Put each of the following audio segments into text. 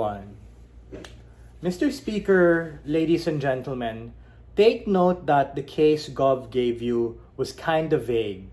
One. Mr. Speaker, ladies and gentlemen, take note that the case Gov gave you was kind of vague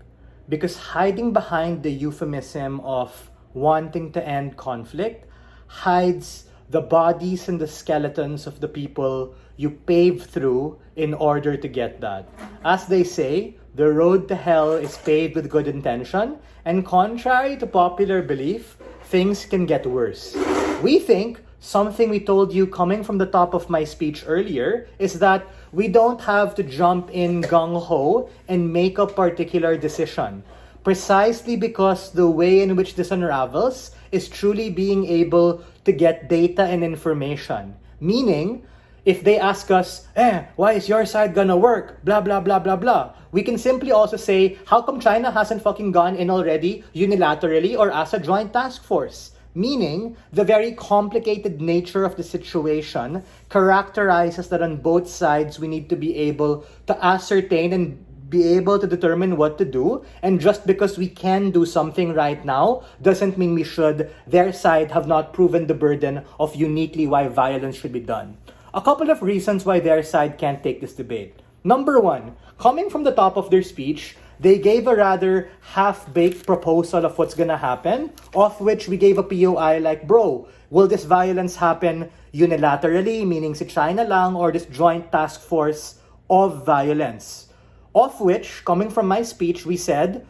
because hiding behind the euphemism of wanting to end conflict hides the bodies and the skeletons of the people you paved through in order to get that. As they say, the road to hell is paved with good intention, and contrary to popular belief, things can get worse. We think something we told you coming from the top of my speech earlier is that we don't have to jump in gung-ho and make a particular decision, precisely because the way in which this unravels is truly being able to get data and information. Meaning, if they ask us, why is your side gonna work? Blah, blah, blah, blah, blah. We can simply also say, how come China hasn't fucking gone in already unilaterally or as a joint task force? Meaning, the very complicated nature of the situation characterizes that on both sides we need to be able to ascertain and be able to determine what to do. And just because we can do something right now doesn't mean we should. Their side have not proven the burden of uniquely why violence should be done. A couple of reasons why their side can't take this debate. Number one, coming from the top of their speech, they gave a rather half-baked proposal of what's gonna happen, of which we gave a POI like, bro, will this violence happen unilaterally, meaning si China lang, or this joint task force of violence? Of which, coming from my speech, we said,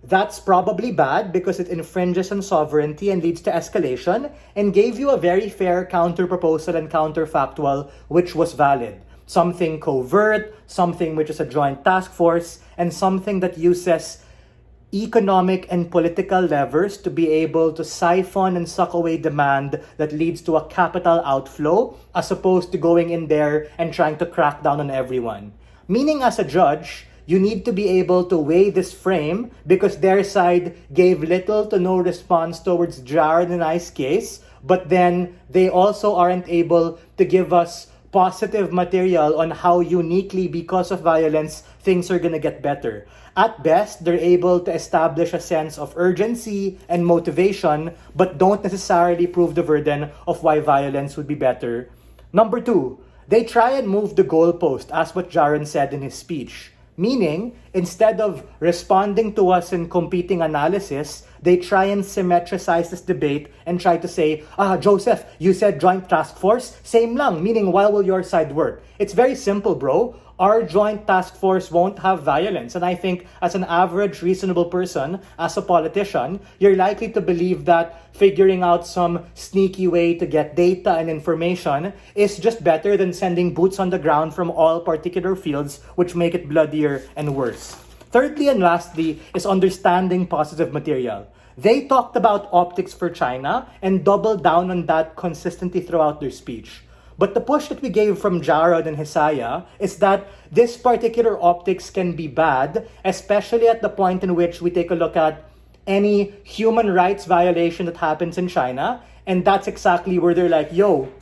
that's probably bad because it infringes on sovereignty and leads to escalation, and gave you a very fair counter-proposal and counterfactual, which was valid. Something covert, something which is a joint task force, and something that uses economic and political levers to be able to siphon and suck away demand that leads to a capital outflow, as opposed to going in there and trying to crack down on everyone. Meaning, as a judge, you need to be able to weigh this frame because their side gave little to no response towards Jared and I's case, but then they also aren't able to give us positive material on how uniquely, because of violence, things are gonna get better. At best, they're able to establish a sense of urgency and motivation, but don't necessarily prove the burden of why violence would be better. Number two, they try and move the goalpost, as what Jaron said in his speech. Meaning, instead of responding to us in competing analysis, they try and symmetricize this debate and try to say, Joseph, you said joint task force? Same lang, meaning why will your side work? It's very simple, bro. Our joint task force won't have violence. And I think as an average reasonable person, as a politician, you're likely to believe that figuring out some sneaky way to get data and information is just better than sending boots on the ground from all particular fields, which make it bloodier and worse. Thirdly and lastly is understanding positive material. They talked about optics for China and doubled down on that consistently throughout their speech. But the push that we gave from Jarod and Hisaya is that this particular optics can be bad, especially at the point in which we take a look at any human rights violation that happens in China. And that's exactly where they're like, yo,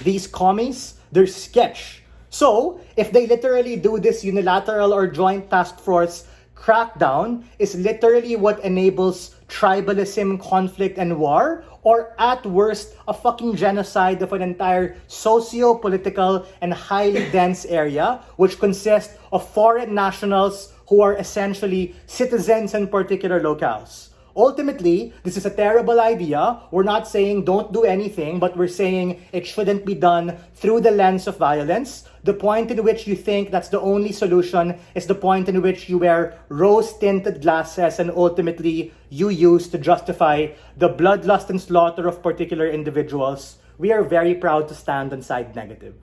these commies, they're sketch. So if they literally do this unilateral or joint task force crackdown, is literally what enables tribalism, conflict, and war, or at worst, a fucking genocide of an entire socio-political and highly dense area, which consists of foreign nationals who are essentially citizens in particular locales. Ultimately, this is a terrible idea. We're not saying don't do anything, but we're saying it shouldn't be done through the lens of violence. The point in which you think that's the only solution is the point in which you wear rose-tinted glasses and ultimately you use to justify the bloodlust and slaughter of particular individuals. We are very proud to stand on side negative.